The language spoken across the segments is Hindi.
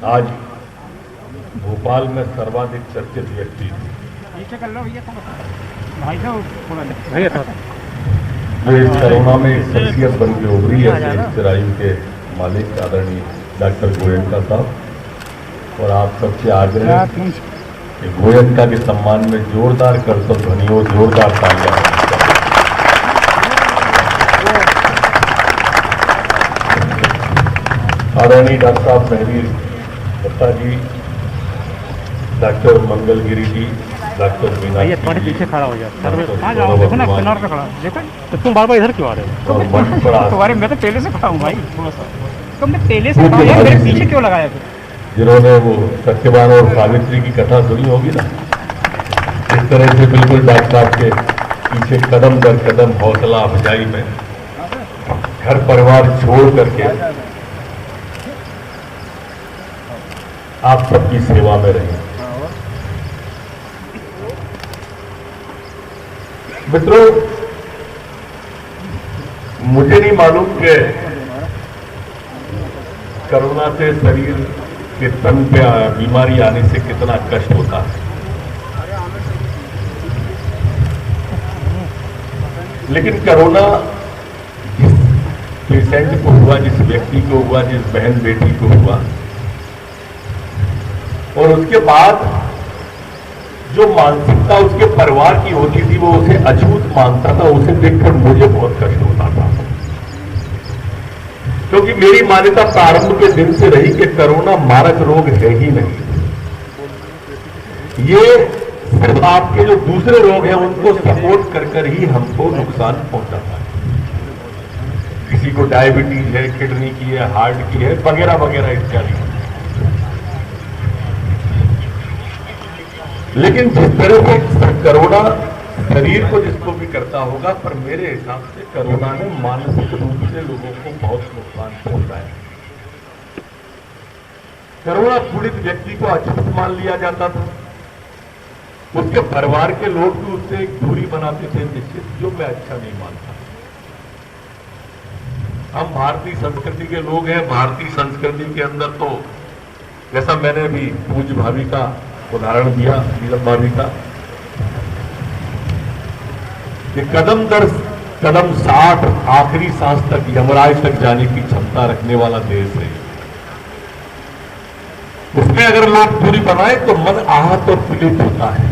आज भोपाल में सर्वाधिक चर्चित व्यक्ति जो इस कोरोना में एक शख्सियत बन के उभरी है चिरायु के मालिक आदरणीय डॉक्टर गोयनका साहब, और आप सबसे आग्रह कि गोयनका के सम्मान में जोरदार करतब ध्वनियों, जोरदार तालियां। आदरणीय डॉक्टर साहब महवीर दत्ता जी, डॉक्टर मंगलगिरी जी, डॉक्टर मीना जी, थोड़े पीछे खड़ा हो जाता है। देखो ना किनारे पे खड़ा, देखो तो तुम बार बार इधर क्यों आ रहे हो? तुम्हारे मैं तो पहले से खड़ा हूँ भाई, तुमने पहले से खड़ा है, मेरे पीछे क्यों लगाया फिर? जिन्होंने वो सत्यवान और सावित्री की कथा सुनी होगी ना, इस तरह से बिल्कुल डॉक्टर साहब के पीछे कदम दर कदम हौसला अफजाई में घर परिवार छोड़ करके आप सबकी सेवा में रहे। मित्रों, मुझे नहीं मालूम कि कोरोना से शरीर के तन पे बीमारी आने से कितना कष्ट होता है, लेकिन कोरोना जिस पेशेंट को हुआ, जिस व्यक्ति को हुआ, जिस बहन बेटी को हुआ, और उसके बाद जो मानसिकता उसके परिवार की होती थी, वो उसे अछूत मानता था, उसे देखकर मुझे बहुत कष्ट होता था। क्योंकि मेरी मान्यता प्रारंभ के दिन से रही कि कोरोना मारक रोग है ही नहीं, ये सिर्फ आपके जो दूसरे रोग हैं उनको सपोर्ट कर कर ही हमको नुकसान पहुंचाता है। किसी को डायबिटीज है, किडनी की है, हार्ट की है, वगैरह वगैरह इत्यादि। लेकिन जिस तरह से कोरोना शरीर को जिसको भी करता होगा, पर मेरे हिसाब से कोरोना ने मानसिक रूप से लोगों को बहुत नुकसान पहुंचाया। कोरोना पीड़ित व्यक्ति को अछूत मान लिया जाता था, उसके परिवार के लोग भी उससे एक दूरी बनाते थे निश्चित, जो मैं अच्छा नहीं मानता। हम भारतीय संस्कृति के लोग हैं। भारतीय संस्कृति के अंदर तो जैसा मैंने भी पूज्य भाभी का उदाहरण दिया, नीलम भाभी का, कि कदम दर कदम साथ आखिरी सांस तक यमराज तक जाने की क्षमता रखने वाला देश है। उसमें अगर लोग दूरी बनाए तो मन आहत और पीड़ित होता है,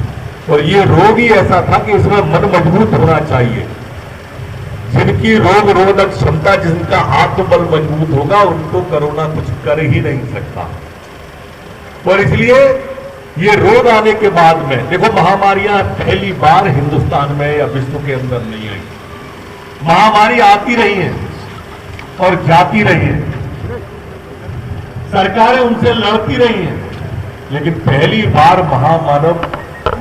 और ये रोग ही ऐसा था कि इसमें मन मजबूत होना चाहिए। जिनकी रोग रोधक क्षमता, जिनका आत्मबल मजबूत होगा, उनको कोरोना कुछ कर ही नहीं सकता। और इसलिए ये रोग आने के बाद में देखो, महामारियां पहली बार हिंदुस्तान में या विश्व के अंदर नहीं आई। महामारी आती रही है और जाती रही है, सरकारें उनसे लड़ती रही हैं, लेकिन पहली बार महामानव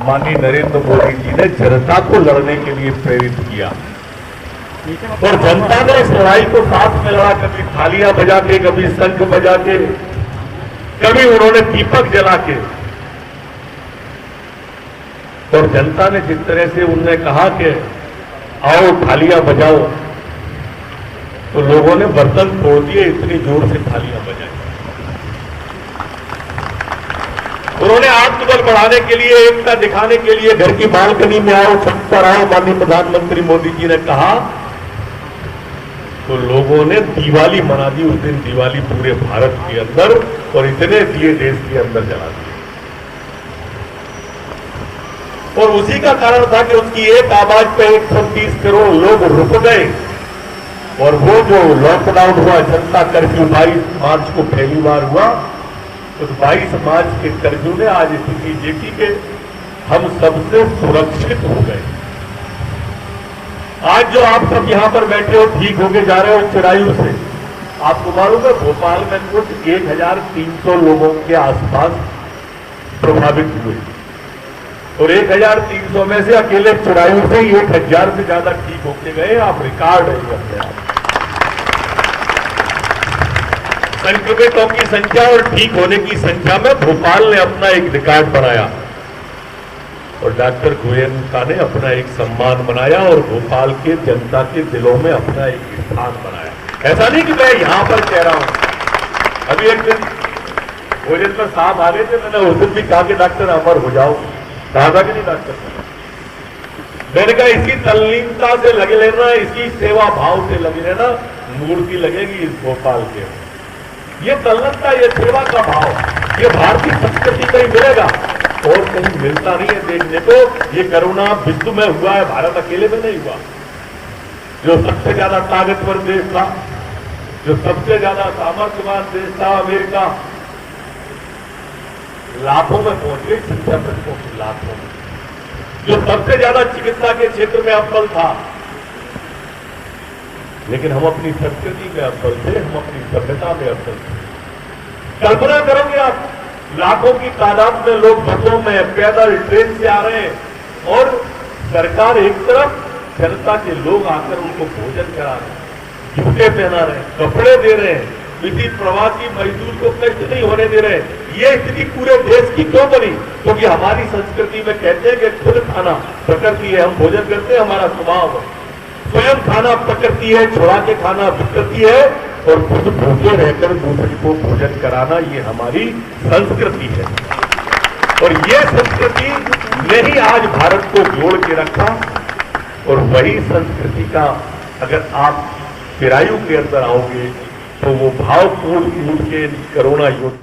माननीय नरेंद्र मोदी जी ने जनता को लड़ने के लिए प्रेरित किया, और जनता ने इस लड़ाई को साथ में लड़ा। कभी थालियां बजा के, कभी शंख बजा के, कभी उन्होंने दीपक जला के, और जनता ने जिस तरह से उनने कहा कि आओ थालियां बजाओ, तो लोगों ने बर्तन तोड़ दिए, इतनी जोर से थालियां बजाई। उन्होंने आत्मबल बढ़ाने के लिए, एकता दिखाने के लिए घर की बालकनी में आओ, छत पर आओ, माननीय प्रधानमंत्री मोदी जी ने कहा, तो लोगों ने दिवाली मना दी। उस दिन दिवाली पूरे भारत के अंदर और इतने दिए देश के अंदर जला दिए, और उसी का कारण था कि उसकी एक आवाज पे 130 करोड़ लोग रुक गए। और वो जो लॉकडाउन हुआ, जनता कर्फ्यू 22 मार्च को पहली बार हुआ, उस 22 मार्च के कर्फ्यू ने आज स्थिति देखी कि हम सबसे सुरक्षित हो गए। आज जो आप सब यहां पर बैठे हो, ठीक होके जा रहे हो चिरायु से, आपको मालूम है भोपाल में कुछ 1300 लोगों के आसपास प्रभावित हुए, और 1300 में से अकेले चिरायु से 1000 से ज्यादा ठीक होके गए। आप रिकॉर्ड है अपने आप। संक्रमितों की संख्या और ठीक होने की संख्या में भोपाल ने अपना एक रिकॉर्ड बनाया, और डॉक्टर गोयनका ने अपना एक सम्मान बनाया, और भोपाल के जनता के दिलों में अपना एक स्थान बनाया। ऐसा नहीं कि मैं यहां पर कह रहा हूं। अभी एक दिन भोजन पर साहब आ गए थे, मैंने उस दिन भी कहा कि डॉक्टर अमर हो जाओ, कहा था कि नहीं डॉक्टर? मैंने कहा इसी तल्लीनता से लगे लेना, इसी सेवा भाव से लगे लेना, मूर्ति लगेगी इस भोपाल के। ये तल्लीनता, ये सेवा का भाव, ये भारतीय संस्कृति का ही मिलेगा और कहीं मिलता नहीं है देखने को। ये कोरोना विश्व में हुआ है, भारत अकेले में नहीं हुआ। जो सबसे ज्यादा ताकतवर देश था, जो सबसे ज्यादा सामर्थ्यवान देश था अमेरिका, लाखों में पहुंच गई, संख्या में पहुंची लाखों में। जो सबसे ज्यादा चिकित्सा के क्षेत्र में अव्वल था, लेकिन हम अपनी संस्कृति में अव्वल थे, हम अपनी सभ्यता में अव्वल थे। कल्पना करोगे आप, लाखों की तादाद में लोग बसों में, पैदल, ट्रेन से आ रहे हैं और सरकार एक तरफ, जनता के लोग आकर उनको भोजन करा रहे हैं, जूते पहना रहे हैं, कपड़े दे रहे हैं, किसी प्रवासी मजदूर को कष्ट नहीं होने दे रहे। ये स्थिति पूरे देश की क्यों बनी? क्योंकि हमारी संस्कृति में कहते हैं कि खुद खाना प्रकृति है, हम भोजन करते हैं, हमारा स्वभाव है। स्वयं खाना प्रकृति है, छुड़ा के खाना विकृति है और खुद भूखे रहकर दूसरे को भोजन कराना ये हमारी संस्कृति है। और ये संस्कृति ने ही आज भारत को जोड़ के रखा। और वही संस्कृति का अगर आप चिरायु के अंदर आओगे तो वो भावपूर्ण के कोरोना योद्धा